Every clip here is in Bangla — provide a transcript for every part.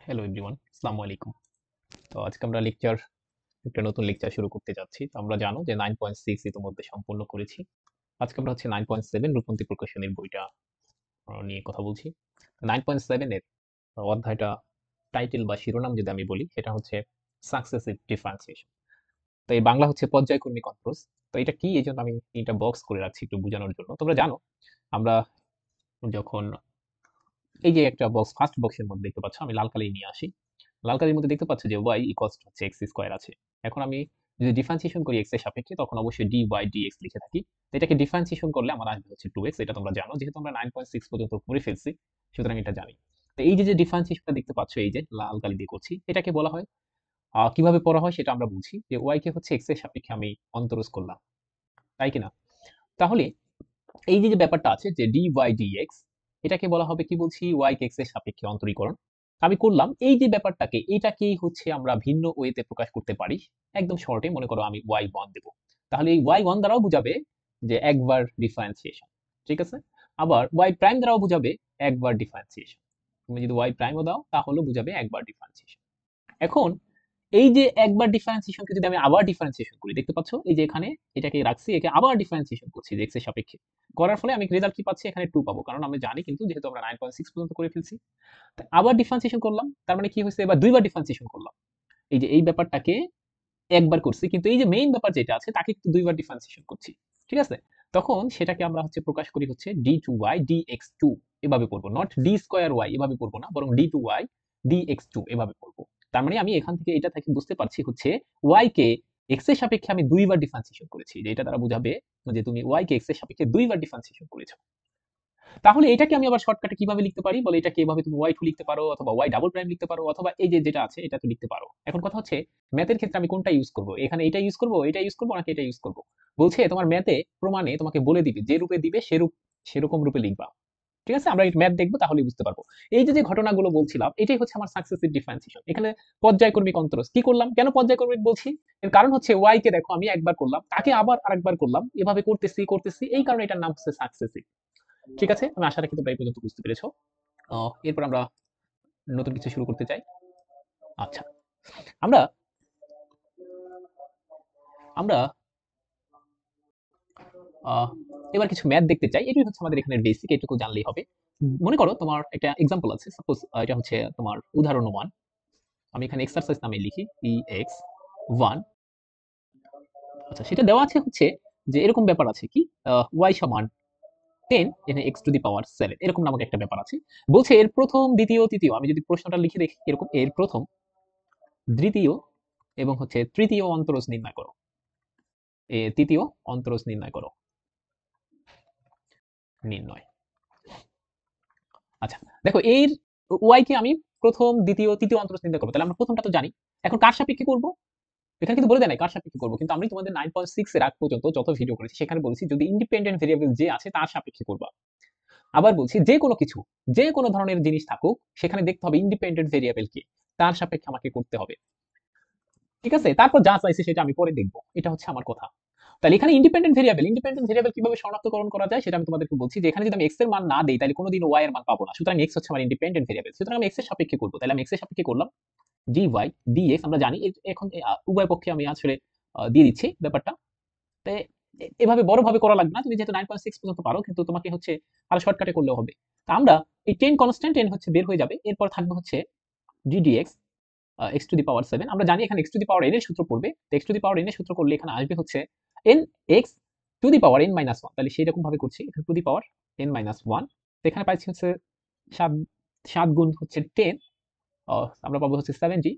হ্যালো এভরিওয়ান, আসসালামু আলাইকুম। তো আজকে আমরা একটা নতুন লেকচার শুরু করতে যাচ্ছি। তো আমরা জানো যে 9.6 ইতিমধ্যে সম্পূর্ণ করেছি। আজকে আমরা হচ্ছে 9.7 রূপন্তি প্রকাশনীর বইটা নিয়ে কথা বলছি। 9.7 এর অধ্যায়টা টাইটেল বা শিরোনাম যদি আমি বলি সেটা হচ্ছে সাকসেসিভ ডিফারেন্সিয়েশন। তো এই বাংলা হচ্ছে পর্যায়ক্রমিক অন্তরজ। তো এটা কি এই জন্য আমি এটা বক্স করে রাখছি একটু বোঝানোর জন্য। তোমরা জানো আমরা যখন এই যে একটা বক্স ফার্স্ট বক্সের মধ্যে দেখতে পাচ্ছ আমি লাল কালি নিয়ে আসি। লাল কালির মধ্যে দেখতে পাচ্ছ যে y ইকুয়ালস টু হচ্ছে x স্কয়ার আছে। এখন আমি যদি ডিফারেন্সিয়েশন করি x এর সাপেক্ষে তখন অবশ্যই dy dx লিখে থাকি। তো এটাকে ডিফারেন্সিয়েশন করলে আমার আসবে হচ্ছে 2x। এটা তোমরা জানো যেহেতু আমরা 9.6 পর্যন্ত করে ফেলছি, সুতরাং এটা জানি। তো এই যে ডিফারেন্সিয়েশনটা দেখতে পাচ্ছ এই যে লাল কালি দিয়ে করছি, এটাকে বলা হয় কিভাবে পড়া হয় সেটা আমরা বুঝি যে y কে হচ্ছে x এর সাপেক্ষে আমি অন্তরজ করলাম, তাই কিনা? তাহলে এই যে ব্যাপারটা আছে যে dy dx, এটাকে বলা হবে কি বলছি y কে x এর সাপেক্ষে অন্তরীকরণ। আমি করলাম এই যে ব্যাপারটাকে, এটাকেই হচ্ছে আমরা ভিন্ন ওয়েতে প্রকাশ করতে পারি। একদম শর্টে মনে করো আমি y1 দেব, তাহলে এই y1 দ্বারাও বুঝাবে যে একবার ডিফারেন্সিয়েশন, ঠিক আছে? আবার y প্রাইম দ্বারাও বুঝাবে একবার ডিফারেন্সিয়েশন। তুমি যদি y প্রাইমও দাও তাহলেও বুঝাবে একবার ডিফারেন্সিয়েশন। এখন এই যে একবার ডিফারেন্সিয়েশনকে যদি আমি আবার ডিফারেন্সিয়েশন করি, দেখতে পাচ্ছ এই যে এখানে এটাকে রাখছি, একে আবার ডিফারেন্সিয়েশন করছি যে x এর সাপেক্ষে। করার ফলে আমি রেজাল্ট কি পাচ্ছি, এখানে 2 পাবো, কারণ আমি জানি কিন্তু যেহেতু আমরা 9.6 পর্যন্ত করে ফেলছি। আবার ডিফারেন্সিয়েশন করলাম, তার মানে কি হয়েছে, এবার দুইবার ডিফারেন্সিয়েশন করলাম। এই যে এই ব্যাপারটাকে একবার করছি, কিন্তু এই যে মেইন ব্যাপার যেটা আছে তাকে কিন্তু দুইবার ডিফারেন্সিয়েশন করছি, ঠিক আছে? তখন সেটাকে আমরা হচ্ছে প্রকাশ করি হচ্ছে d2y dx2 এভাবে পড়বো, নট d স্কয়ার y এভাবে পড়বো না, বরং d2y dx2 এভাবে পড়বো। তার মানে আমি এখান থেকে এটা থেকে বুঝতে পারছি হচ্ছে y কে x এর সাপেক্ষে আমি দুইবার ডিফারেন্সিয়েশন করেছি, যে এটা দ্বারা বোঝাবে যে তুমি y কে x এর সাপেক্ষে দুইবার ডিফারেন্সিয়েশন করেছো। তাহলে এটাকে আমি আবার শর্টকাটে কিভাবে লিখতে পারি বলে, এটাকে এভাবে তুমি y2 লিখতে পারো, অথবা y ডাবল প্রাইম লিখতে পারো, অথবা এই যে যেটা আছে এটা তো লিখতে পারো। এখন কথা হচ্ছে ম্যাথের ক্ষেত্রে আমি কোনটা ইউজ করব, এখানে এটা ইউজ করব, এটা ইউজ করব নাকি এটা ইউজ করব? বলছে তোমার ম্যাথে প্রমাণে তোমাকে বলে দিবে যে রূপে দিবে সেরকম রূপে লিখবা, ঠিক আছে? আমরা ম্যাথ দেখবো তাহলে বুঝতে পারবো। এই যে ঘটনাগুলো বলছিলাম এটাই হচ্ছে আমার সাকসেসিভ ডিফারেন্সিয়েশন। এখানে পর্যায়ক্রমিক অন্তরজ কি করলাম, কেন পর্যায়ক্রমিক বলছি, এর কারণ হচ্ছে y কে দেখো আমি একবার করলাম, তাকে আবার আরেকবার করলাম, এভাবে করতেছি করতেছি, এই কারণে এটার নাম হচ্ছে সাকসেসিভ। ঠিক আছে, আমি আশা রাখি তোমরা এই পর্যন্ত বুঝতে পেরেছো। এরপর আমরা নতুন কিছু শুরু করতে চাই। আচ্ছা, আমরা আমরা আহ, এবার কিছু ম্যাথ দেখতে চাই, এটাই হচ্ছে আমাদের এখানে বেসিক, এটুকু জানলেই হবে। মনে করো তোমার একটা এক্সাম্পল আছে, সাপোজ এটা হচ্ছে তোমার উদাহরণ 1। আমি এখানে এক্সারসাইজ নামে লিখি ex1। আচ্ছা, সেটা দেওয়া আছে হচ্ছে যে এরকম ব্যাপার আছে কি, y সমান 10, এখানে x টু দি পাওয়ার 7, এরকম নামক একটা ব্যাপার আছে। বলছে এর প্রথম দ্বিতীয় তৃতীয়, আমি যদি প্রশ্নটা লিখে দেখি এরকম, এর প্রথম দ্বিতীয় এবং হচ্ছে তৃতীয় অন্তরজ নির্ণয় করো, তৃতীয় অন্তরজ নির্ণয় করো, নির্ণয়। আচ্ছা, দেখো এর ওয়াই কে আমি প্রথম দ্বিতীয় তৃতীয় অন্তরজ নির্ণয় করবো, তাহলে আমরা প্রথমটা তো জানি। এখন কার সাপেক্ষে করব, এখানে কিন্তু বলে দেয় নাই কার সাপেক্ষে করবো, কিন্তু আমি তোমাদের 9.6 এর আগ পর্যন্ত যত ভিডিও করেছি সেখানে বলেছি যদি ইন্ডিপেন্ডেন্ট ভেরিয়েবল যে আছে তার সাপেক্ষে করবা। আবার বলছি যে কোনো কিছু, যে কোনো ধরনের জিনিস থাকুক সেখানে দেখতে হবে ইন্ডিপেন্ডেন্ট ভেরিয়েবল কে, তার সাপেক্ষে আমাকে করতে হবে, ঠিক আছে? তারপর যা চাইছে সেটা আমি পরে দেখবো, এটা হচ্ছে আমার কথা। তাহলে এখানে ইন্ডিপেন্ডেন্ট ভেরিয়েবল কিভাবে শনাক্তকরণ করা যায় সেটা আমি তোমাদেরকে বলছি, যে এখানে যদি আমি এক্স এর মান না দেই তাহলে কোনোদিন ওয়াই এর মান পাবো না, সুতরাং এক্স হচ্ছে আমার ইন্ডিপেন্ডেন্ট ভেরিয়েবল, সুতরাং আমি এক্স এর সাপেক্ষে করবো, তাহলে আমি এক্স এর সাপেক্ষে করলাম dy dx। আমরা জানি এখন উভয় পক্ষে আমি আসলে দিয়ে দিচ্ছি ব্যাপারটা। তো এভাবে বড় ভাবে করা লাগবে না, তুমি যেহেতু 9.6 পর্যন্ত পারো, কিন্তু তোমাকে হচ্ছে আরো শর্টকাটে করলেও হবে। তা আমরা এই 10 কনস্ট্যান্ট 10 হচ্ছে বের হয়ে যাবে, এরপর থাকবে হচ্ছে ddx x টু দি পাওয়ার 7। আমরা জানি এখানে x to the power n এর সূত্র পড়বে, তো x to the power n এর সূত্র করলে এখানে আসবে হচ্ছে n x to the power n minus 1, তাহলে সেই রকম ভাবে করছি, এখানে two the power n minus 1। তো এখানে পাইছি হচ্ছে 7, 7 গুণ হচ্ছে 10, আমরা পাবো হচ্ছে 70,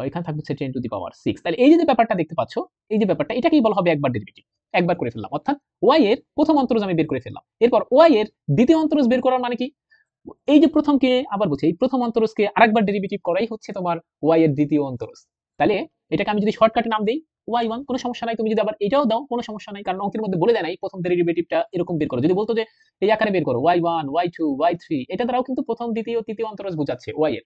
এখানে থাকবে হচ্ছে 10 টু দি পাওয়ার 6। তাহলে এই যে ব্যাপারটা দেখতে পাচ্ছ, এই যে ব্যাপারটা এটাকেই বলা হবে একবার ডেরিভেটিভ, একবার করে ফেললাম, অর্থাৎ y এর প্রথম অন্তরজ আমি বের করে ফেললাম। এরপর y এর দ্বিতীয় অন্তরজ বের করার মানে কি, এই যে প্রথমকে আবার বলছি এই প্রথম অন্তরজকে আরেকবার ডেরিভেটিভ করাই হচ্ছে তোমার y এর দ্বিতীয় অন্তরজ। তাহলে এটাকে আমি যদি শর্টকাটে নাম দেই y1, কোনো সমস্যা নাই, তুমি যদি আবার এটাও দাও কোনো সমস্যা নাই, কারণ অঙ্কের মধ্যে বলে দেয় নাই প্রথম ডেরিভেটিভটা এরকম বের করো। যদি বলতো যে এই আকারে বের করো y1 y2 y3, এটা দ্বারাও কিন্তু প্রথম দ্বিতীয় তৃতীয় অন্তরজ বোঝাচ্ছে y এর,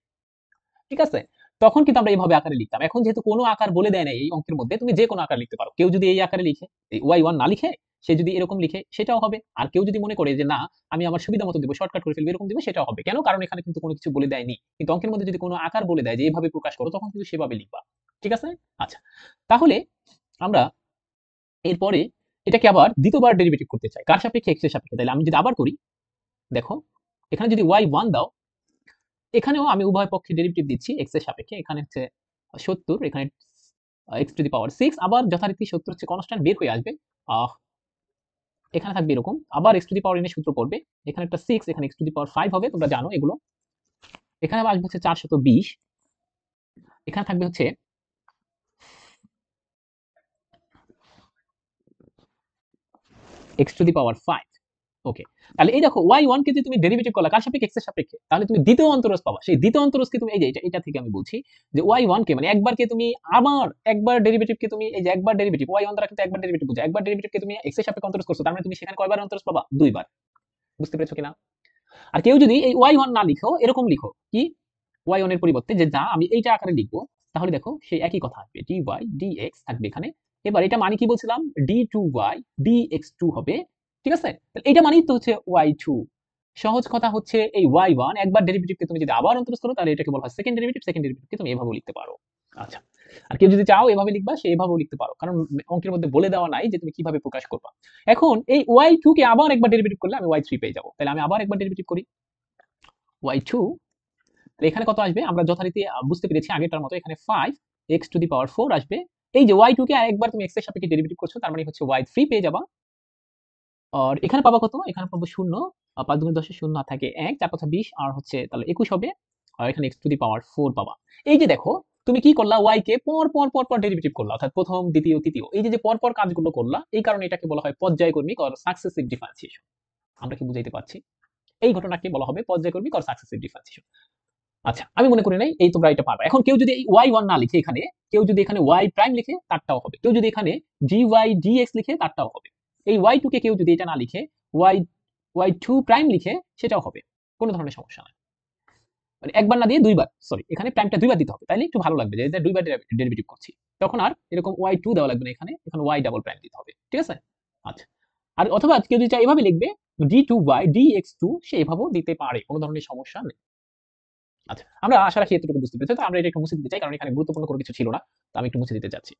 ঠিক আছে? তখন কিন্তু আমরা এইভাবে আকারে লিখতাম। এখন যেহেতু কোনো আকার বলে দেয় না এই অঙ্কের মধ্যে, তুমি যে কোনো আকার লিখতে পারো। কেউ যদি এই আকারে লিখে, এই y1 না লিখে সে যদি এরকম লিখে সেটাও হবে। আর কেউ যদি মনে করে যে না আমি আমার সুবিধা মতো দেবো, শর্টকাট করে ফেলবো, এরকম দেবো, সেটাও হবে। কেন? কারণ এখানে কিন্তু কোনো কিছু বলে দেয়নি। কিন্তু অঙ্কের মধ্যে যদি কোনো আকার বলে দেয় যে এভাবে প্রকাশ করো, তখন কিন্তু সেভাবে লিখবা। ঠিক আছে? আচ্ছা, তাহলে আমরা এরপরে এটাকে আবার দ্বিতীয়বার ডেরিভেটিভ করতে চাই, কার সাপেক্ষে? এক্স এর সাপেক্ষে। তাহলে আমি যদি আবার করি, দেখো এখানে যদি y1 দাও, এখানেও আমি উভয় পক্ষে ডেরিভেটিভ দিচ্ছি এক্স এর সাপেক্ষে। এখানে হচ্ছে 70, এখানে x টু দি পাওয়ার 6, আবার যথারীতি 70 হচ্ছে কনস্ট্যান্ট, বের হয়ে আসবে। এখানে থাকবে এরকম, আবার x to the power n এর সূত্র পড়বে, এখানে একটা 6, এখানে x টু দি পাওয়ার 5 হবে, তোমরা জানো এগুলো। এখানে আবার আসবে হচ্ছে 420, এখানে থাকবে হচ্ছে x টু দি পাওয়ার 5। ওকে, তাহলে এই দেখো y1 কে যে তুমি ডেরিভেটিভ করলা কার সাপেক্ষে? x এর সাপেক্ষে, তাহলে তুমি দ্বিতীয় অন্তরজ পাবা। সেই দ্বিতীয় অন্তরজকে তুমি এই যে এটা থেকে আমি বলছি যে y1 কে মানে একবার কে তুমি আবার একবার ডেরিভেটিভ কে তুমি এই যে একবার ডেরিভেটিভ y1 দ্বারা কিন্তু একবার ডেরিভেটিভ বোঝায়, একবার ডেরিভেটিভ কে তুমি x এর সাপেক্ষে অন্তরজ করছো, তার মানে তুমি সেখানে কয়বার অন্তরজ পাবা? দুইবার। বুঝতে পেরেছো কিনা? আর কেউ যদি এই y1 না লিখো, এরকম লিখো কি y1 এর পরিবর্তে যে যা আমি এইটা আকারে লিখবো, তাহলে দেখো সেই একই কথা আসবে, dy dx থাকবে এখানে। এবার এটা মানে কি বলছিলাম? d2y dx2 হবে। ঠিক আছে? তাহলে এটা মানেই তো হচ্ছে y2। সহজ কথা হচ্ছে এই y1 একবার ডেরিভেটিভকে তুমি যদি আবার অন্তরজ করো, তাহলে এটাকে বলা হয় সেকেন্ড ডেরিভেটিভ। সেকেন্ড ডেরিভেটিভকে তুমি এভাবেও লিখতে পারো। আচ্ছা, আর কেউ যদি চাও এভাবে লিখবা, সে এভাবেও লিখতে পারো, কারণ অঙ্কের মধ্যে বলে দেওয়া নাই যে তুমি কিভাবে প্রকাশ করবা। এখন এই y2 কে আবার একবার ডেরিভেটিভ করলে আমি y3 পেয়ে যাবো। তাহলে আমি আবার একবার ডেরিভেটিভ করি y2, এখানে কত আসবে? আমরা যথারীতি বুঝতে পেরেছি আগেরটার মতো, এখানে 5 x টু দি পাওয়ার 4 আসবে। এই যে y2 কে আরেকবার তুমি x এর সাপেক্ষে ডেরিভেটিভ করছো, তার মানে হচ্ছে y3 পেয়ে যাবা। আর এখানে পাবা কত? এখানে পাবো 0, 5 দুগুণে 10 এর 0 আর থাকে 1, 4 5 20, আর হচ্ছে তাহলে 21 হবে। আর এখানে x টু দি পাওয়ার 4 পাবা। এই যে দেখো তুমি কি করলা? y কে পর ডেরিভেটিভ করলা, অর্থাৎ প্রথম, দ্বিতীয়, তৃতীয়, এই যে পর কাজগুলো করলা, এই কারণে এটাকে বলা হয় পর্যায়ক্রমিক অর সাকসেসিভ ডিফারেন্সিয়েশন। আমরা কি বুঝাইতে পারছি? এই ঘটনাকে বলা হবে পর্যায়ক্রমিক অর সাকসেসিভ ডিফারেন্সিয়েশন। আচ্ছা, আমি মনে করি নাই এই তোমরা এটা পারবা। এখন কেউ যদি এই y1 না লিখে এখানে, কেউ যদি এখানে y প্রাইম লিখে, তারটাও হবে। কেউ যদি এখানে dy dx লিখে, তারটাও হবে। এই y2 কে কেউ যদি এটা না লিখে y y2 প্রাইম লিখে, সেটাও হবে। কোনো ধরনের সমস্যা নাই। মানে একবার না দিয়ে দুইবার, সরি, এখানে প্রাইমটা দুইবার দিতে হবে, তাইলে একটু ভালো লাগবে যে এটা দুইবার ডেরিভেটিভ করছি। তখন আর এরকম y2 দেওয়া লাগবে না, এখানে y ডাবল প্রাইম দিতে হবে। ঠিক আছে? আচ্ছা, আর অথবা কেউ যদি চায় এভাবে লিখবে d2y dx2, সে এভাবেও দিতে পারে, কোনো ধরনের সমস্যা নেই। আচ্ছা, আমরা আশা রাখি এতটুকু বুঝতে পেরেছি। তো আমরা এটা একটু মুছে দিতে চাই, কারণ এখানে গুরুত্বপূর্ণ কোনো কিছু ছিল না। তো আমি একটু মুছে দিতে চাচ্ছি।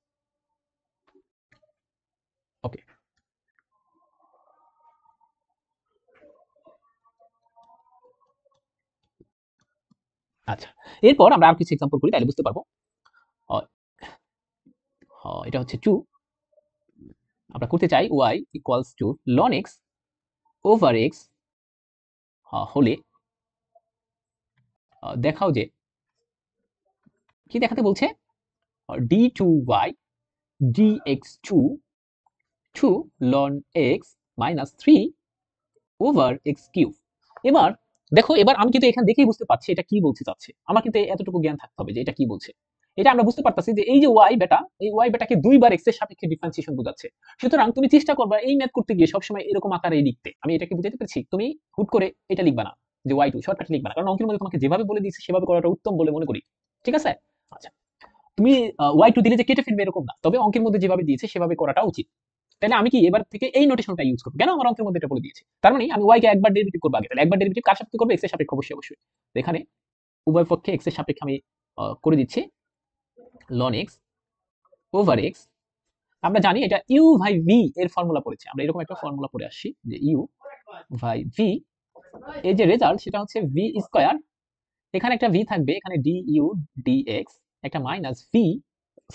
ওকে, আচ্ছা, এরপর আমরা আর কিছু এক্সাম্পল করি, তাহলে বুঝতে পারবো। আহ, এটা হচ্ছে 2, আমরা করতে চাই y equals to ln x over x হলে দেখাও যে, কি দেখাতে বলছে? d2y dx2 2 ln x minus 3 over x cube. এবার দেখো, এবার আমি কিন্তু এখানে দেখেই বুঝতে পারছি এটা কি বলতে চাচ্ছে। আমার কিন্তু এতটুকু জ্ঞান থাকতে হবে যে এটা কি বলছে। এটা আমরা বুঝতে পারতাছি যে এই যে y বেটা, এই y বেটাকে দুইবার x এর সাপেক্ষে ডিফারেন্সিয়েশন বোঝাচ্ছে। সুতরাং তুমি চেষ্টা করবা এই ম্যাথ করতে গিয়ে সবসময় এরকম আকারে লিখতে। আমি এটাকে বুঝাতে পেরেছি? তুমি হুট করে এটা লিখবা না যে y2 শর্টকাট লিখবা না, কারণ অঙ্কের মধ্যে তোমাকে যেভাবে বলে দিয়েছি সেভাবে করাটা উত্তম বলে মনে করি। ঠিক আছে? আচ্ছা, তুমি y2 দিলে যে কেটে ফেলবে এরকম না, তবে অঙ্কের মধ্যে যেভাবে দিয়েছে সেভাবে করাটা উচিত। তাহলে আমি কি এবার থেকে এই নোটেশনটা ইউজ করব? কেন? আমার অঙ্কের মধ্যে এটা বলে দিয়েছে। তার মানে আমি y কে একবার ডেরিভেটিভ করব আগে। তাহলে একবার ডেরিভেটিভ কার সাপেক্ষে করব? x এর সাপেক্ষে, অবশ্যই। তো এখানে উভয় পক্ষে x এর সাপেক্ষে আমি করে দিচ্ছি ln x ওভার x। আমরা জানি এটা u বাই v এর ফর্মুলা পড়েছি, আমরা এরকম একটা ফর্মুলা পড়ে আসছি যে u বাই v, এই যে রেজাল্ট সেটা হচ্ছে v স্কয়ার, এখানে একটা v থাকবে, এখানে du dx, একটা মাইনাস v,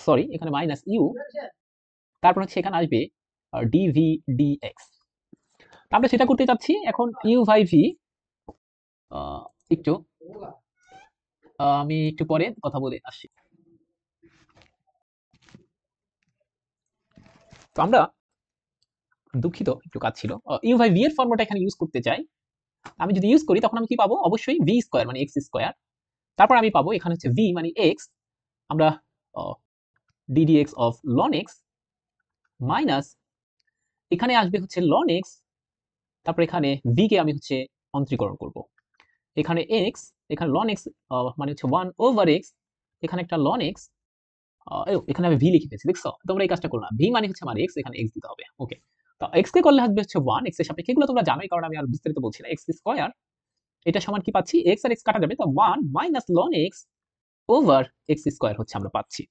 সরি এখানে মাইনাস u, তারপর হচ্ছে এখানে আসবে dv dx। আমরা সেটা করতে চাচ্ছি। এখন u বাই v, একটু আমি একটু পরে কথা বলে আসছি। তো আমরা, দুঃখিত একটু কাজ ছিল, u বাই v এর ফর্মুলাটা এখানে ইউজ করতে চাই। আমি যদি ইউজ করি তখন আমি কি পাবো? অবশ্যই v স্কয়ার মানে x স্কয়ার, তারপর আমি পাবো এখানে হচ্ছে v মানে x, আমরা ddx of ln x minus, এখানে আসবে হচ্ছে ln x, তারপর এখানে v কে আমি হচ্ছে অন্তরীকরণ করব। এখানে x, এখানে ln x মানে হচ্ছে 1 ওভার x, এখানে একটা ln x, এখানে আমি v লিখে ফেলছি, দেখছো? তোমরা এই কাজটা করো না, v মানে হচ্ছে আমার x, এখানে x দিতে হবে। ওকে, তো x কে করলে আসবে হচ্ছে 1 x এর সাপেক্ষে, এগুলো তোমরা জানোই কারণ আমি আর বিস্তারিত বলছি না। x স্কয়ার এটা সমান কি পাচ্ছি, x আর x কাটা যাবে, তো 1 minus ln x over x square হচ্ছে আমরা পাচ্ছি।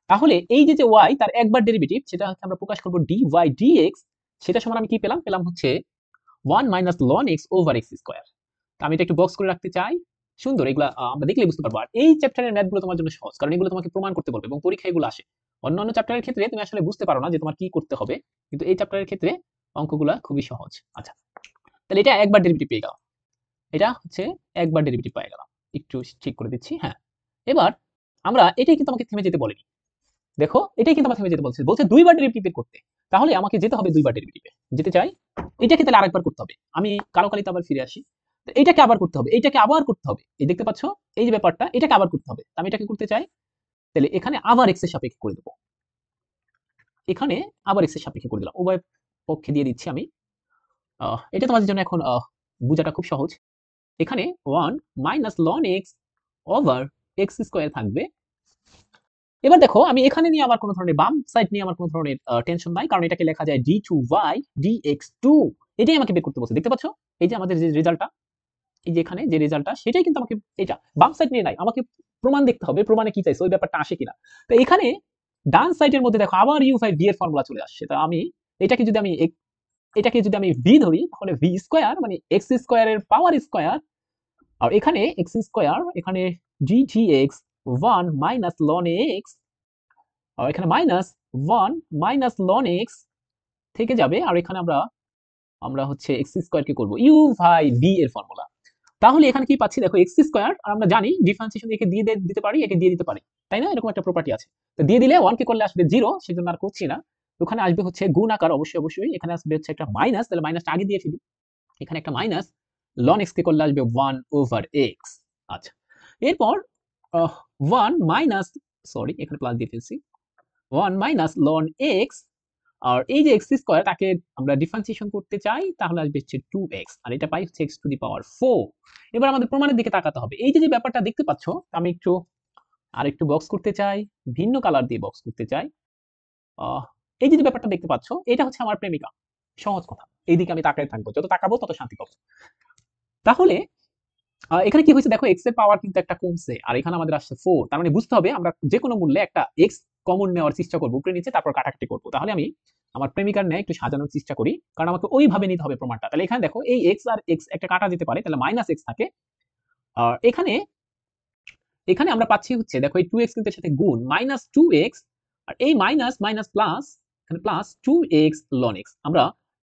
তাহলে এই যে y তার একবার ডেরিভেটিভ সেটা হচ্ছে আমরা প্রকাশ করব dy dx, সেটা সমান আমি কি পেলাম, পেলাম হচ্ছে 1 minus ln x over x square. তো আমি এটা একটু বক্স করে রাখতে চাই, সুন্দর, এগুলা আমরা দেখলেই বুঝতে পারবো। আর এই চ্যাপ্টারের ম্যাথগুলো তোমার জন্য সহজ, কারণ এগুলো তোমাকে প্রমাণ করতে বলবে এবং পরীক্ষায় এগুলো আসে। অন্যান্য চ্যাপ্টারের ক্ষেত্রে তুমি আসলে বুঝতে পারো না যে তোমার কি করতে হবে, কিন্তু এই চ্যাপ্টারের ক্ষেত্রে অঙ্কগুলা খুবই সহজ। আচ্ছা, তাহলে এটা একবার ডেরিভেটিভ পেয়ে গেলাম, এটা হচ্ছে একবার ডেরিভেটিভ পেয়ে গেলাম, একটু ঠিক করে দিচ্ছি। হ্যাঁ, এবার আমরা এটাই কিন্তু আমাকে থেমে যেতে বলেনি, দেখো এটাই কিন্তু আমার থেমে যেতে বলছে, বলছে দুইবার ডেরিভেটিভ বের করতে। তাহলে আমাকে যেতে হবে দুইবার ডেরিভেটিভে, যেতে চাই এটাকে তাহলে আরেকবার করতে হবে। আমি কালো কালিতে আবার ফিরে আসি, তো এইটাকে আবার করতে হবে, এইটাকে আবার করতে হবে, এই দেখতে পাচ্ছ এই যে ব্যাপারটা, এটাকে আবার করতে হবে। আমি এটাকে করতে চাই, তাহলে এখানে আবার এক্স এর সাপেক্ষে করে দেবো, এখানে আবার এক্স এর সাপেক্ষে করে দিলাম, উভয় পক্ষে দিয়ে দিচ্ছি আমি। এটা তোমাদের জন্য এখন বোঝাটা খুব সহজ। এখানে 1 minus ln x over x square থাকবে। এবার দেখো আমি এখানে নিয়ে আমার কোনো ধরনের বাম সাইড নিয়ে আমার কোনো ধরনের টেনশন নাই, কারণ এটাকে লেখা যায় d2y dx2, এটাই আমাকে বের করতে বলছে। দেখতে পাচ্ছ এই যে আমাদের যে রেজাল্টটা, এই যে এখানে যে রেজাল্টটা, সেটাই কিন্তু আমাকে, এটা বাম সাইড নিয়ে নাই, আমাকে প্রমাণ দেখতে হবে, প্রমাণে কি চাইছে ওই ব্যাপারটা আসে কিনা। তো এখানে ডান সাইডের মধ্যে দেখো আবার u/v এর ফর্মুলা চলে আসছে। তো আমি এটাকে যদি আমি v ধরি, তাহলে v স্কয়ার মানে x স্কয়ারের পাওয়ার স্কয়ার, আর এখানে x স্কয়ার, এখানে dx 1 মাইনাস ln x, আর এখানে মাইনাস 1 মাইনাস ln x থেকে যাবে, আর এখানে আমরা আমরা হচ্ছে x স্কয়ার কে করব u/v এর ফর্মুলা। তাহলে এখানে কি পাচ্ছি দেখো x স্কয়ার, আর আমরা জানি ডিফারেন্সিয়েশন একে দিয়ে দিতে পারি, একে দিয়ে দিতে পারি, তাই না? এরকম একটা প্রপার্টি আছে। তো দিয়ে দিলে 1 কে করলে আসবে 0, সেজন্য আর করছি না। ওখানে আসবে হচ্ছে গুণ আকার, অবশ্যই অবশ্যই এখানে আসবে হচ্ছে একটা মাইনাস, তাহলে মাইনাসটা আগে দিয়ে ফেলি, এখানে একটা মাইনাস, ln x কে করলে আসবে 1 ওভার x। আচ্ছা, এরপর 1 মাইনাস, সরি এখানে প্লাস দিয়ে ফেলছি, 1 মাইনাস ln x, আর এই যে x স্কয়ার তাকে আমরা ডিফারেন্সিয়েশন করতে চাই, তাহলে আসবে হচ্ছে 2x, আর এটা পাই হচ্ছে x টু দি পাওয়ার 4। এবার আমাদের প্রমাণের দিকে তাকাতে হবে। এই যে ব্যাপারটা দেখতে পাচ্ছ, আমি একটু আরেকটু বক্স করতে চাই, ভিন্ন কালার দিয়ে বক্স করতে চাই। এই যে ব্যাপারটা দেখতে পাচ্ছ, এটা হচ্ছে আমার প্রেমিকা, সহজ কথা। এইদিকে আমি তাকায় থাকবো, যত তাকাবো তত শান্তি পাবো। তাহলে এখানে কি হয়েছে দেখো, x এর পাওয়ার কিন্তু একটা কমছে, আর এখানে আমাদের আসছে 4, তার মানে বুঝতে হবে আমরা যে কোনো মূল্যে একটা x কমন নেওয়ার চেষ্টা করবো, উপরে নিচে, তারপর কাটাকাটি করবো। তাহলে আমি আমার প্রেমিকার ন্যায় একটু সাজানোর চেষ্টা করি, কারণ আমাকে ওইভাবে নিতে হবে প্রমাণটা। তাহলে এখানে দেখো এই x আর x একটা কাটা যেতে পারে, তাহলে মাইনাস x থাকে, আর এখানে এখানে আমরা পাচ্ছি হচ্ছে দেখো এই 2x কিন্তু এর সাথে গুণ, মাইনাস 2x, আর এই মাইনাস মাইনাস প্লাস, এখানে প্লাস 2x ln x। আমরা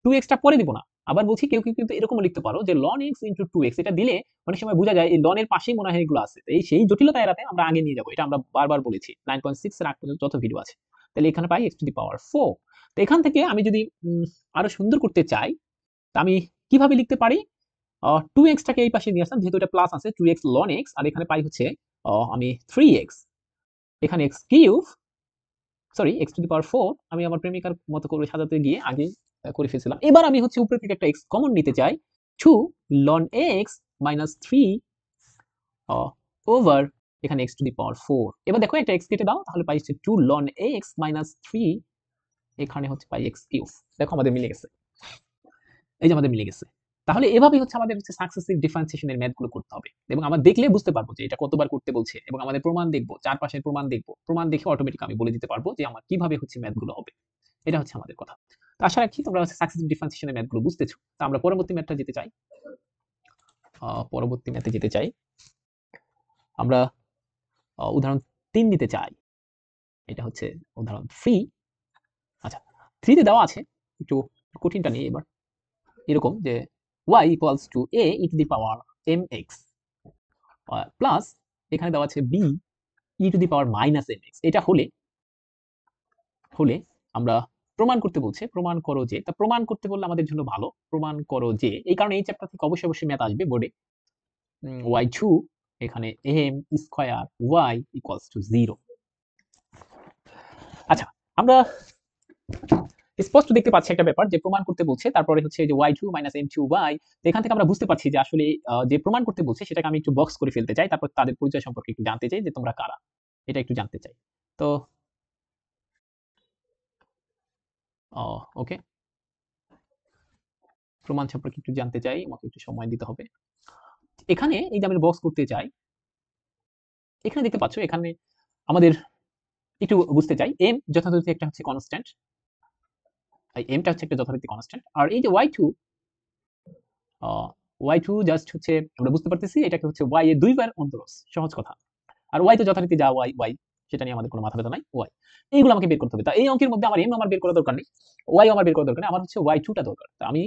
2x টা পরে দিব না, আবার বলছি কেউ কেউ কিন্তু এরকমও লিখতে পারো যে ln x ইনটু 2x, এটা দিলে অনেক সময় বোঝা যায় এই ln এর পাশেই মনে হয় এগুলো আছে। এই সেই জটিলতা এড়াতে আমরা আগে নিয়ে যাবো, এটা আমরা বারবার বলেছি 9.6 এর আগ পর্যন্ত যত ভিডিও আছে। তাহলে এখানে পাই x টু দি পাওয়ার 4। তো এখান থেকে আমি যদি আরো সুন্দর করতে চাই, তা আমি কিভাবে লিখতে পারি, 2x টাকে এই পাশে নিয়ে আসলাম, যেহেতু এটা প্লাস আছে 2x ln x, আর এখানে পাই হচ্ছে আমি 3x, এখানে x cube, sorry x to the power 4, আমি আমার প্রেমিকার মতো করে সাজাতে গিয়ে আগে করে ফেলছিলাম। এবার আমি হচ্ছে উপরে থেকে একটা x কমন নিতে চাই, 2 ln x মাইনাস 3 ওভার এখানে x টু দি পাওয়ার 4। এবার দেখো একটা x কেটে দাও, তাহলে পাই হচ্ছে 2 ln x মাইনাস 3, এখানে হচ্ছে পাই x কিউব। দেখো আমাদের মিলে গেছে, এই যে আমাদের মিলে গেছে। তাহলে এভাবেই হচ্ছে আমাদের হচ্ছে সাকসেসিভ ডিফারেন্সিয়েশনের ম্যাথগুলো করতে হবে, এবং আমরা দেখলে বুঝতে পারবো যে এটা কতবার করতে বলছে, এবং আমাদের প্রমাণ দেখবো, চারপাশের প্রমাণ দেখবো, প্রমাণ দেখে অটোমেটিক আমি বলে দিতে পারবো যে আমার কিভাবে হচ্ছে ম্যাথগুলো হবে। এটা হচ্ছে আমাদের কথা। তো আশা রাখি তোমরা হচ্ছে সাকসেসিভ ডিফারেন্সিয়েশনের ম্যাথগুলো বুঝতেছো। তো আমরা পরবর্তী ম্যাথটা যেতে চাই, পরবর্তী ম্যাথে যেতে চাই, আমরা উদাহরণ 3 নিতে চাই, এটা হচ্ছে উদাহরণ 3। আচ্ছা, 3 তে দেওয়া আছে, একটু কঠিনটা নিয়ে এবার, এরকম যে y equals to a E two the power mx plus এখানে দেওয়া আছে b E two the power minus mx। এটা হলে হলে আমরা প্রমাণ করতে বলছে, প্রমাণ করো যে, তা প্রমাণ করতে বললে আমাদের জন্য ভালো, প্রমাণ করো যে, এই কারণে এই চ্যাপ্টার থেকে অবশ্যই অবশ্যই ম্যাথ আসবে বোর্ডে। y2 এখানে m square y equals to 0। আচ্ছা, আমরা স্পষ্ট দেখতে পাচ্ছি একটা ব্যাপার যে প্রমাণ করতে বলছে, তারপরে হচ্ছে যে y2 m2y। তো এখান থেকে আমরা বুঝতে পারছি যে আসলে যে প্রমাণ করতে বলছে সেটাকে আমি একটু বক্স করে ফেলতে চাই, তারপর তাদের পরিচয় সম্পর্কে একটু জানতে চাই যে তোমরা কারা, এটা একটু জানতে চাই। তো ওকে, প্রমাণ সম্পর্কে একটু জানতে চাই, আমাকে একটু সময় দিতে হবে। এখানে এই যে আমি বক্স করতে চাই, এখানে দেখতে পাচ্ছ এখানে আমাদের একটু বুঝতে চাই এম যথাযথ একটা হচ্ছে কনস্ট্যান্ট, এই এমটা হচ্ছে একটা যথারীতি কনস্ট্যান্ট, আর এই যে y2 জাস্ট হচ্ছে আমরা বুঝতে পারতেছি এটাকে হচ্ছে y এর দুইবার অন্তরজ, সহজ কথা। আর y তো যথারীতি যা y সেটা নিয়ে আমাদের কোনো মাথা ব্যথা নাই, y এইগুলো আমাকে বের করতে হবে। তা এই অঙ্কের মধ্যে আমার m আমার বের করার দরকার নেই, y আমার বের করার দরকার নেই, আমার হচ্ছে y2 টা দরকার। তা আমি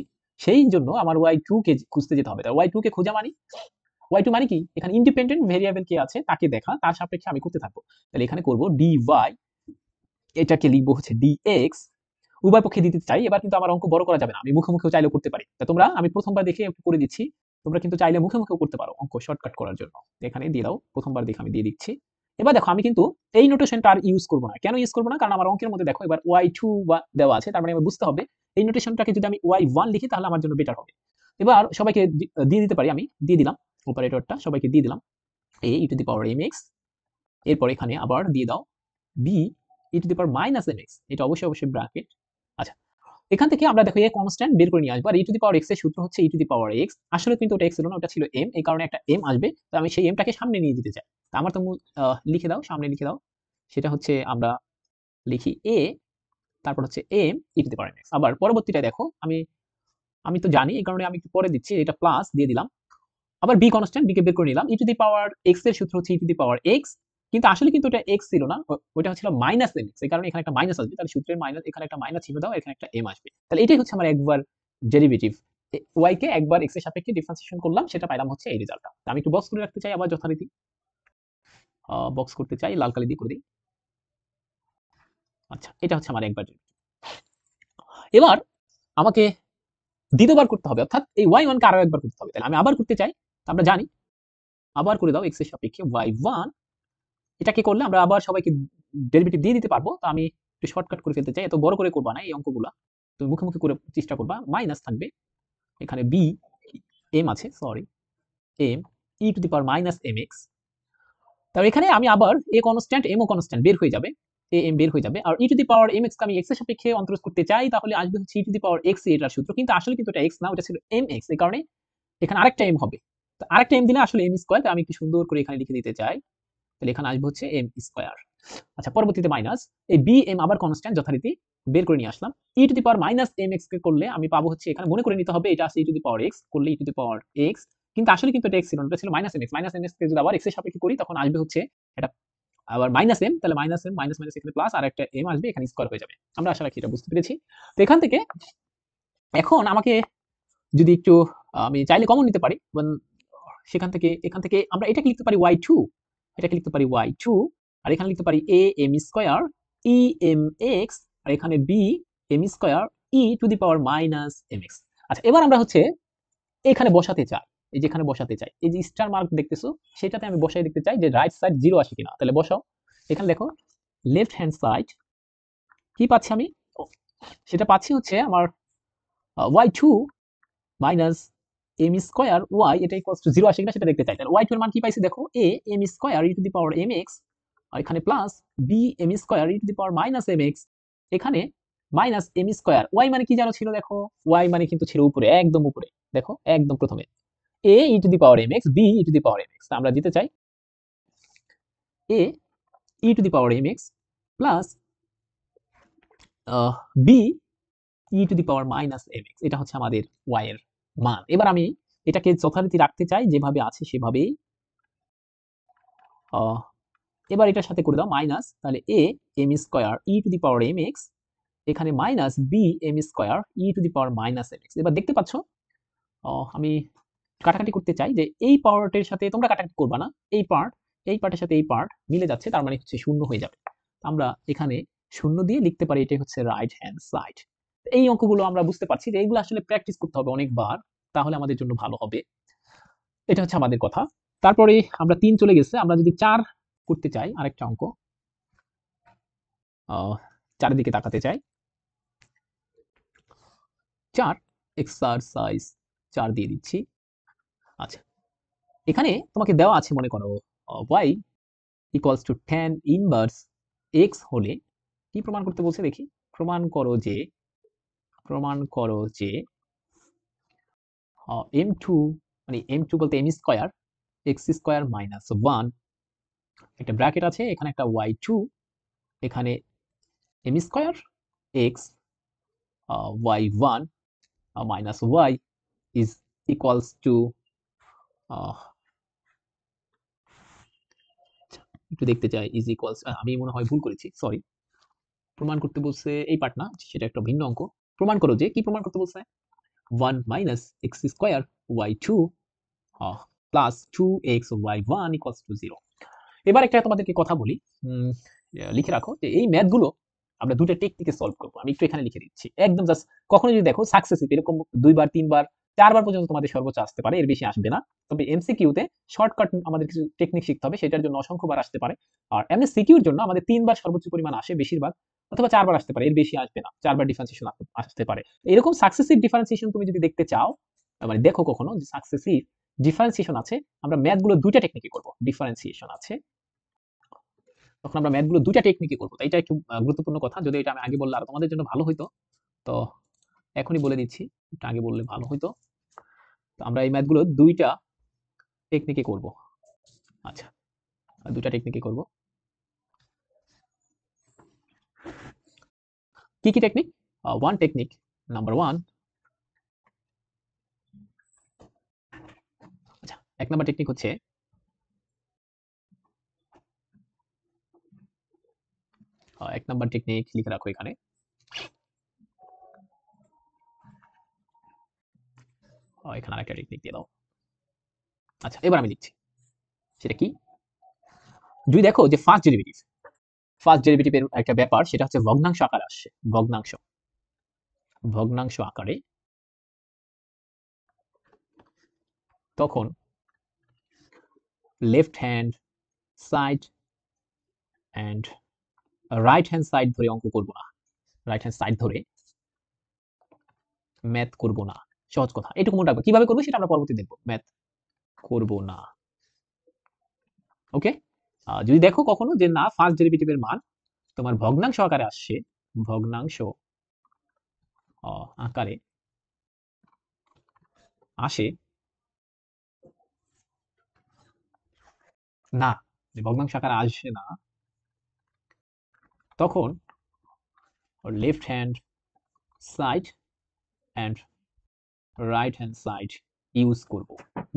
সেই জন্য আমার y2 কে খুঁজতে যেতে হবে। তা y2 কে খোঁজা মানে y2 মানে কি, এখানে ইন্ডিপেন্ডেন্ট ভেরিয়েবল কে আছে তাকে দেখা, তার সাপেক্ষে আমি করতে থাকবো। তাহলে এখানে করব dy, এটাকে লিখবো হচ্ছে dx, উভয় পক্ষে দিতে চাই। এবার কিন্তু আমার অঙ্ক বড় করা যাবে না, আমি মুখে মুখেও চাইলেও করতে পারি। তা তোমরা, আমি প্রথমবার দেখে একটু করে দিচ্ছি, তোমরা কিন্তু চাইলে মুখে মুখেও করতে পারো অঙ্ক শর্টকাট করার জন্য। এখানে দিয়ে দাও, প্রথমবার দেখে আমি দিয়ে দিচ্ছি। এবার দেখো আমি কিন্তু এই নোটেশনটা আর ইউজ করবো না। কেন ইউজ করবো না? কারণ আমার অঙ্কের মধ্যে দেখো এবার y2 দেওয়া আছে, তার মানে আমার বুঝতে হবে এই নোটেশনটাকে যদি আমি y1 লিখি তাহলে আমার জন্য বেটার হবে। এবার সবাইকে দিয়ে দিতে পারি, আমি দিয়ে দিলাম অপারেটরটা, সবাইকে দিয়ে দিলাম a e⁻mx, এরপর এখানে আবার দিয়ে দাও b e⁻−mx, এটা অবশ্যই অবশ্যই ব্র্যাকেট। আচ্ছা, এখান থেকে আমরা দেখো এই কনস্ট্যান্ট বের করে নিয়ে আসবো। আর e⁻x এর সূত্র হচ্ছে e⁻x, আসলে কিন্তু ওটা x ছিল না, ওটা ছিল m, এই কারণে একটা m আসবে। তো আমি সেই mটাকে সামনে নিয়ে যেতে চাই। তা আমার তো লিখে দাও, সামনে লিখে দাও, সেটা হচ্ছে আমরা লিখি a, তারপর হচ্ছে m e⁻mx। আবার পরবর্তীটা দেখো আমি আমি তো জানি, এই কারণে আমি একটু পরে দিচ্ছি, এটা প্লাস দিয়ে দিলাম। আবার b কনস্ট্যান্ট, b কে বের করে নিলাম। e⁻x এর সূত্র হচ্ছে e⁻x, কিন্তু আসলে কিন্তু এটা x ছিল না, ওটা ছিল -mx, এই কারণে এখানে একটা মাইনাস আসবে। তাহলে সূত্রের মাইনাস, এখানে একটা মাইনাস চিহ্ন দাও, এখানে একটা m আসবে। তাহলে এটাই হচ্ছে আমার একবার ডেরিভেটিভ, y কে একবার x এর সাপেক্ষে ডিফারেন্সিয়েশন করলাম, সেটা পাইলাম হচ্ছে এই রেজাল্টটা। আমি একটু বক্স করে রাখতে চাই, আবার যথারীতি বক্স করতে চাই, লাল কালি দিয়ে করে দিই। আচ্ছা, এটা হচ্ছে আমার একবার ডেরিভেটিভ। এবার আমাকে দ্বিতীয়বার করতে হবে, অর্থাৎ এই y1 কে আরো একবার করতে হবে। তাহলে আমি আবার করতে চাই, আমরা জানি আবার করে দাও x এর সাপেক্ষে y1, এটাকে করলে আমরা আবার সবাইকে ডেরিভেটিভ দিয়ে দিতে পারবো। তো আমি একটু শর্টকাট করে ফেলতে চাই, এত বড় করে করবা না এই অঙ্কগুলা, তুমি মুখে মুখে করে চেষ্টা করবা। মাইনাস থাকবে এখানে b, m আছে, সরি, m e⁻−mx। তাহলে এখানে আমি আবার a কনস্ট্যান্ট, m ও কনস্ট্যান্ট বের হয়ে যাবে, a m বের হয়ে যাবে। আর e⁻mx কে আমি x এর সাপেক্ষে অন্তরজ করতে চাই, তাহলে আসবে হচ্ছে e⁻x, এটার সূত্র, কিন্তু আসলে কিন্তু এটা x না, ওটা ছিল mx, এই কারণে এখানে আরেকটা m হবে। তো আরেকটা m দিলে আসলে m স্কয়ার, আমি একটু সুন্দর করে এখানে লিখে দিতে চাই, তাহলে এখানে আসবে হচ্ছে m স্কয়ার। আচ্ছা, পরবর্তীতে মাইনাস এই বি এম আবার কনস্ট্যান্ট যথারীতি বের করে নিয়ে আসলাম। e⁻−mx কে করলে আমি পাবো হচ্ছে, এখানে মনে করে নিতে হবে এটা আছে e⁻x, করলে e⁻x, কিন্তু আসলে কিন্তু এটা x ছিল না, এটা ছিল -mx। -mx কে যদি আবার x এর সাপেক্ষে করি তখন আসবে হচ্ছে এটা আবার -m, তাহলে -m মাইনাস মাইনাস এখানে প্লাস, আর একটা m আসবে, এখানে স্কয়ার হয়ে যাবে। আমরা আশা রাখি এটা বুঝতে পেরেছি। তো এখান থেকে এখন আমাকে যদি একটু আমি চাইলে কমন নিতে পারি, সেখান থেকে এখান থেকে আমরা এটাকে লিখতে পারি y2, এটাকে লিখতে পারি y2, আর এখানে লিখতে পারি a m square e m x, আর এখানে b m স্কয়ার e⁻−mx। আচ্ছা, এবার আমরা হচ্ছে এখানে বসাতে চাই, এই যে এখানে বসাতে চাই, এই যে স্টার মার্ক দেখতেছো, সেটাতে আমি বসাই দেখতে চাই যে রাইট সাইড 0 আসে কিনা। তাহলে বসাও, এখানে দেখো লেফট হ্যান্ড সাইড কি পাচ্ছি আমি, সেটা পাচ্ছি হচ্ছে আমার y2 minus m square y, এটা ইকুয়ালস টু 0 আসে কিনা সেটা দেখতে চাই। তাহলে y2 এর মান কি পাইছি দেখো, a m স্কয়ার e⁻mx, আর এখানে plus b m square e⁻−mx, এখানে মাইনাস m স্কয়ার, y মানে কি জানো ছিল, দেখো y মানে কিন্তু ছিল উপরে, একদম উপরে, দেখো একদম প্রথমে a e⁻mx, b e⁻mx। আমরা দিতে চাই a e⁻mx plus b e⁻−mx, এটা হচ্ছে আমাদের y এর মান। এবার আমি এটাকে যথারীতি রাখতে চাই যেভাবে আছে সেভাবেই। এবার এটার সাথে করে দাও মাইনাস, তাহলে a m স্কয়ার e⁻mx, এখানে minus b m square e⁻−mx। এবার দেখতে পাচ্ছ আমি কাটাকাটি করতে চাই, যে এই পার্টের সাথে তোমরা কাটাকাটি করবা না, এই পার্টের সাথে এই পার্ট মিলে যাচ্ছে, তার মানে হচ্ছে শূন্য হয়ে যাবে। আমরা এখানে শূন্য দিয়ে লিখতে পারি এটাই হচ্ছে রাইট হ্যান্ড সাইড। এই অঙ্কগুলো আমরা বুঝতে পারছি যে এগুলো আসলে প্র্যাকটিস করতে হবে অনেকবার, তাহলে আমাদের জন্য ভালো হবে। এটা হচ্ছে আমাদের কথা। তারপরে আমরা 3 চলে গেছে, আমরা যদি 4 করতে চাই, আরেকটা অঙ্ক, 4 দিকে তাকাতে চাই, 4 এক্সারসাইজ 4 দিয়ে দিচ্ছি। আচ্ছা, এখানে তোমাকে দেওয়া আছে, মনে করো y equals to tan inverse x হলে কি প্রমাণ করতে বলছে দেখি, প্রমাণ করো যে m2 মানে m2 বলতে m square x square minus 1, একটা ব্র্যাকেট আছে, এখানে একটা y2, এখানে m square x y1 minus y is equals to, একটু দেখতে চাই, ইজ ইকুয়ালস, আমি মনে হয় ভুল করেছি, সরি। প্রমাণ করতে বলছে এই পার্ট না, সেটা একটা ভিন্ন অঙ্ক। প্রমাণ করো, যে কি প্রমাণ করতে বলছে? 1 minus x square y2 plus 2x y1 equals to 0। এবার একটা তোমাদেরকে কথা বলি, লিখে রাখো যে এই ম্যাথগুলো আমরা দুটো টেকনিকে সলভ করবো। আমি একটু এখানে লিখে দিচ্ছি, একদম জাস্ট কখনো যদি দেখো সাকসেসিভ এরকম 2বার 3বার 4বার পর্যন্ত তোমাদের সর্বোচ্চ আসতে পারে, এর বেশি আসবে না। তবে এমসিকিউতে শর্টকাট আমাদের কিছু টেকনিক শিখতে হবে, সেটার জন্য অসংখ্যবার আসতে পারে। আর এমসিকিউর জন্য আমাদের 3বার সর্বোচ্চ পরিমাণ আসে বেশিরভাগ, অথবা 4বার আসতে পারে, এর বেশি আসবে না, 4বার ডিফারেন্সিয়েশন আসতে পারে। এরকম সাকসেসিভ ডিফারেন্সিয়েশন তুমি যদি দেখতে চাও, মানে দেখো কখনো যে সাকসেসিভ ডিফারেন্সিয়েশন আছে, আমরা ম্যাথগুলো দুইটা টেকনিকে করব। ডিফারেন্সিয়েশন আছে, তখন আমরা ম্যাথগুলো দুইটা টেকনিকে করবো। তাই এটা একটু গুরুত্বপূর্ণ কথা, যদি এটা আমি আগে বললে আর তোমাদের জন্য ভালো হইতো, তো এখনই বলে দিচ্ছি, এটা আগে বললে ভালো হইতো। তো আমরা এই ম্যাথগুলো দুইটা টেকনিকে করব। আচ্ছা, দুইটা টেকনিকে করব। কি কি technique? One technique, number one. আচ্ছা, এক নাম্বার টেকনিক হচ্ছে, এক নাম্বার টেকনিক লিখে রাখো এখানে। এখানে আরেকটা টেকনিক দিয়ে দাও। আচ্ছা, এবার আমি লিখছি, সেটা কি? যদি দেখো যে ফার্স্ট ডেরিভেটিভের একটা ব্যাপার, সেটা হচ্ছে ভগ্নাংশ আকারে আসছে, ভগ্নাংশ আকারে, তখন left hand side and right hand side ধরে অঙ্ক করব না, রাইট হ্যান্ড সাইড ধরে ম্যাথ করব না। সহজ কথা, এটুকু মনে রাখবো। কিভাবে করবো সেটা আমরা পরবর্তী দেখবো। ম্যাথ করব না, ওকে। যদি দেখো কখনো যে না ফার্স্ট ডেরিভেটিভের মান তোমার ভগ্নাংশ আকারে আসছে, ভগ্নাংশ আকারে আসে না, ভগ্নাংশ আকারে আসে না, তখন left hand side and right hand side use করব।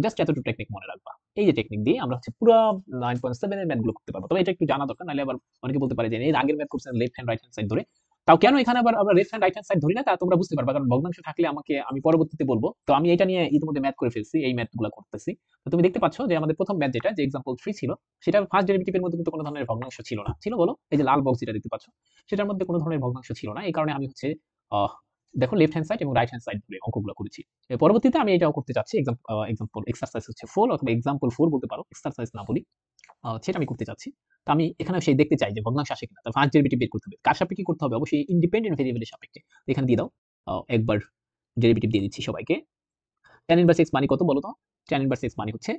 জাস্ট এতটুকু টেকনিক মনে রাখবা। এই যে টেকনিক দিয়ে আমরা হচ্ছে পুরো 9.7 এর ম্যাথগুলো করতে পারবো। তবে এটা একটু জানা দরকার, নাহলে আবার অনেকে বলতে পারে যে এর আগের ম্যাথ করছেন left hand right hand side ধরে, তাও কেন এখানে আবার আমরা left hand right hand side ধরি না, তা তোমরা বুঝতে পারবা, কারণ ভগ্নাংশ থাকলে আমি পরবর্তীতে বলবো। তো আমি এটা নিয়ে ইতিমধ্যে ম্যাথ করে ফেলছি, এই ম্যাথগুলো করতেছি। তো তুমি দেখতে পাচ্ছ যে আমাদের প্রথম ম্যাথ যেটা, যে এক্সাম্পল 3 ছিল, সেটা ফার্স্ট ডেরিভেটিভের মধ্যে কিন্তু কোনো ধরনের ভগ্নাংশ ছিল না। ছিল বলো, এই যে লাল বক্স যেটা দেখতে পাচ্ছ, সেটার মধ্যে কোনো ধরনের ভগ্নাংশ ছিল না। এই কারণে আমি হচ্ছে দেখো লেফট হ্যান্ড সাইড এবং রাইট হ্যান্ড সাইড ধরে অঙ্কগুলো করেছি। পরবর্তীতে আমি এটাও করতে চাচ্ছি, এক্সাম্পল এক্সারসাইজ হচ্ছে 4 অথবা এক্সাম্পল 4 বলতে পারো, এক্সারসাইজ না বলি, সেটা আমি করতে চাচ্ছি। তো আমি এখানে সেই দেখতে চাই যে ভগ্নাংশ আসে কিনা। ফার্স্ট ডেরিভেটিভ বের করতে হবে, কার সাপেক্ষে করতে হবে? অবশ্যই ইন্ডিপেন্ডেন্ট ভেরিয়েবলের সাপেক্ষে। এখানে দিয়ে দাও, একবার ডেরিভেটিভ দিয়ে দিচ্ছি সবাইকে। tan ইনভার্স x মানে কত বলো তো? tan ইনভার্স x মানে হচ্ছে,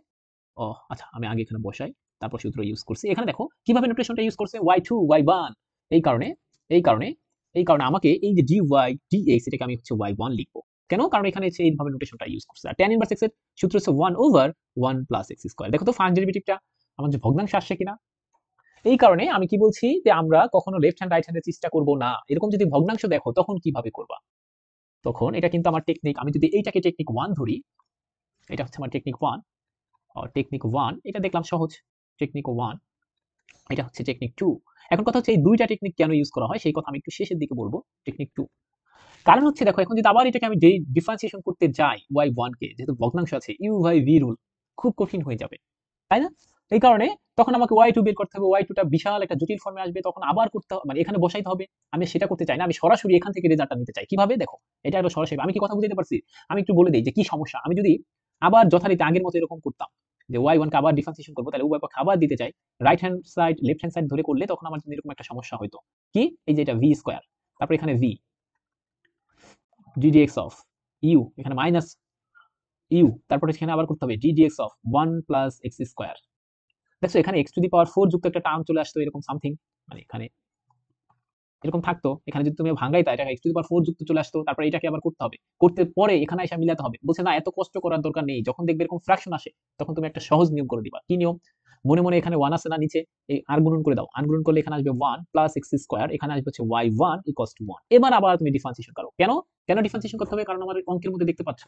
আচ্ছা আমি আগে এখানে বসাই, তারপর সূত্র ইউজ করছি। এখানে দেখো কিভাবে নোটেশনটা ইউজ করছে, y2 y1। এই কারণে এই কারণে এই কারণে আমাকে এই যে dy dx, এটাকে আমি হচ্ছে y1 লিখবো। কেন? কারণ এখানে হচ্ছে এইভাবে নোটেশনটা ইউজ করছে। আর tan ইনভার্স x এর সূত্র হচ্ছে 1 ওভার 1 প্লাস x স্কয়ার। দেখো তো ফার্স্ট ডেরিভেটিভটা আমার যে ভগ্নাংশ আসছে কিনা। এই কারণে আমি কি বলছি যে আমরা কখনো লেফট হ্যান্ড রাইট হ্যান্ডের চেষ্টা করব না। এরকম যদি ভগ্নাংশ দেখো তখন কিভাবে করবা? তখন এটা কিন্তু আমার টেকনিক, আমি যদি এইটাকে টেকনিক 1 ধরি, এটা হচ্ছে আমার টেকনিক 1, টেকনিক 1 এটা দেখলাম সহজ, টেকনিক 1, এটা হচ্ছে টেকনিক 2। এখন কথা হচ্ছে এই দুইটা টেকনিক কেন ইউজ করা হয় সেই কথা আমি একটু শেষের দিকে বলবো। টেকনিক 2 কারণ হচ্ছে, দেখো এখন যদি আবার এটাকে আমি যেই ডিফারেন্সিয়েশন করতে যাই y1 কে, যেহেতু ভগ্নাংশ আছে, u বাই v রুল খুব কঠিন হয়ে যাবে, তাই না? এই কারণে তখন আমাকে y2 বের করতে হবে, y2 টা বিশাল একটা জটিল ফর্মে আসবে, তখন আবার করতে হবে, মানে এখানে বসাইতে হবে। আমি সেটা করতে চাই না, আমি সরাসরি এখান থেকে রেজাল্টটা নিতে চাই। কিভাবে? দেখো এটা একটা সরাসরি, আমি কি কথা বুঝাতে পারছি? আমি একটু বলে দেই যে কি সমস্যা। আমি যদি আবার যথারীতি আগের মতো এরকম করতাম, যে y1 কে আবার ডিফারেন্সিয়েশন করব, তাহলে উভয় পক্ষে আবার দিতে চাই, right hand side left hand side ধরে করলে তখন আমার জন্য এরকম একটা সমস্যা হয়তো। কি? এই যে এটা v স্কয়ার, তারপর এখানে v ddx অফ u, এখানে মাইনাস u, তারপর এখানে আবার করতে হবে ddx of 1 plus x square. দেখছো এখানে x টু দি পাওয়ার 4 যুক্ত একটা টার্ম চলে আসতো, এরকম সামথিং, মানে এখানে এরকম থাকতো, এখানে যদি তুমি ভাঙাইতা এটা x⁴ যুক্ত চলে আসতো, তারপর এটাকে আবার করতে হবে, করতে পরে এখানে এসে মিলাতে হবে। বলছে না এত কষ্ট করার দরকার নেই, যখন দেখবে এরকম ফ্র্যাকশন আসে তখন তুমি একটা সহজ নিয়ম করে দিবা। কি নিয়ম? মনে মনে এখানে 1 আছে না নিচে, এই আর গুণন করে দাও, গুণন করলে এখানে আসবে 1 প্লাস x², এখানে আসবে হচ্ছে y1 ইকুয়ালস টু 1। এবার আবার তুমি ডিফারেন্সিয়েশন করো। কেন কেন ডিফারেন্সিয়েশন করতে হবে? কারণ আমার অঙ্কের মধ্যে দেখতে পাচ্ছ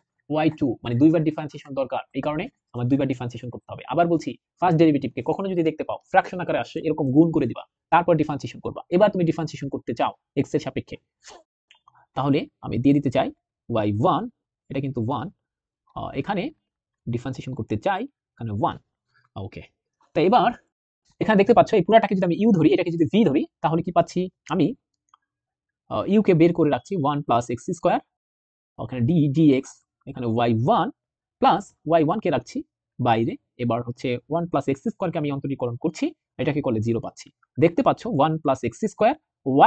y2 মানে দুইবার ডিফারেন্সিয়েশন দরকার, এই কারণে আমার দুইবার ডিফারেন্সিয়েশন করতে হবে। আবার বলছি, ফার্স্ট ডেরিভেটিভকে কখনো যদি দেখতে পাও ফ্র্যাকশন আকারে আসে, এরকম গুণ করে দিবা, তারপর ডিফারেন্সিয়েশন করবা। এবার তুমি ডিফারেন্সিয়েশন করতে চাও x এর সাপেক্ষে, তাহলে আমি দিয়ে দিতে চাই y1, এটা কিন্তু 1, এখানে ডিফারেন্সিয়েশন করতে চাই, এখানে 1। ওকে, তো এবার এখানে দেখতে পাচ্ছ এই পুরাটাকে যদি আমি ইউ ধরি, এটাকে যদি ভি ধরি, তাহলে কি পাচ্ছি আমি ইউ কে বের করে রাখছি 1 প্লাস x², ওখানে ডি ডিএক্স, এখানে y1 প্লাস y1 কে রাখছি বাইরে। এবার হচ্ছে 1 প্লাস x² কে আমি অন্তরীকরণ করছি, এটাকে করলে 0 পাচ্ছি। দেখতে পাচ্ছ 1 প্লাস x²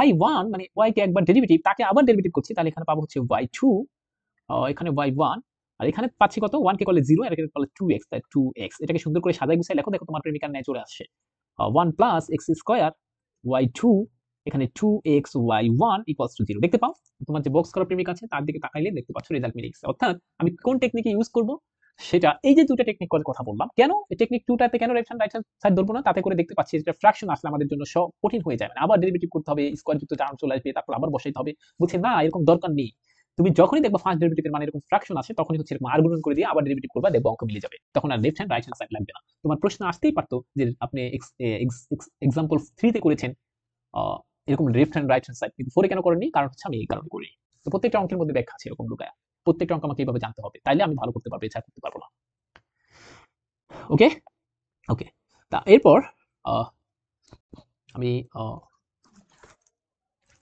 y1 মানে y কে একবার ডেরিভেটিভ, তাকে আবার ডেরিভেটিভ করছি, তাহলে এখানে পাবো হচ্ছে y2, এখানে y1, আর এখানে পাচ্ছি কত, 1 কে করলে 0, এটাকে করলে 2x, তাই 2x। এটাকে সুন্দর করে সাজাই গুছাই লেখো, দেখো তোমার প্রেমিকার ন্যায় চলে আসছে। 1 প্লাস x² y2, এখানে 2x y1 ইকুয়ালস টু 0। দেখতে পাও তোমার যে বক্স করা প্রেমিক আছে তার দিকে তাকাইলে দেখতে পাচ্ছ রেজাল্ট মিলে গেছে। অর্থাৎ আমি কোন টেকনিকে ইউজ করব সেটা, এই যে দুটো টেকনিক কথা বললাম, কেন এই টেকনিক 2টাতে কেন left hand right hand side ধরবো না, তাতে করে দেখতে পাচ্ছি এটা ফ্র্যাকশন আসলে আমাদের জন্য সব কঠিন হয়ে যাবে, আবার ডেরিভেটিভ করতে হবে, স্কয়ার যুক্ত টার্ম চলে আসবে, তারপর আবার বসাইতে হবে। বলছে না এরকম দরকার নেই, তুমি যখনই দেখবা ফার্স্ট ডেরিভেটিভের মানে এরকম ফ্র্যাকশন আসে, তখনই হচ্ছে এরকম আর গুণন করে দিয়ে আবার ডেরিভেটিভ করবা, দেখবা অঙ্ক মিলে যাবে, তখন আর left hand right hand side লাগবে না। তোমার প্রশ্ন আসতেই পারতো যে আপনি এক্সাম্পল 3 তে করেছেন এরকম left hand right hand side, কিন্তু 4 কেন করেননি? কারণ হচ্ছে আমি এই কারণে করি। তো প্রত্যেকটা অঙ্কের মধ্যে ব্যাখ্যা আছে এরকম লুকায়া, প্রত্যেকটা অঙ্ক আমাকে এইভাবে জানতে হবে, তাইলে আমি ভালো করতে পারবো, এছাড়া করতে পারবো না। ওকে ওকে, তা এরপর আমি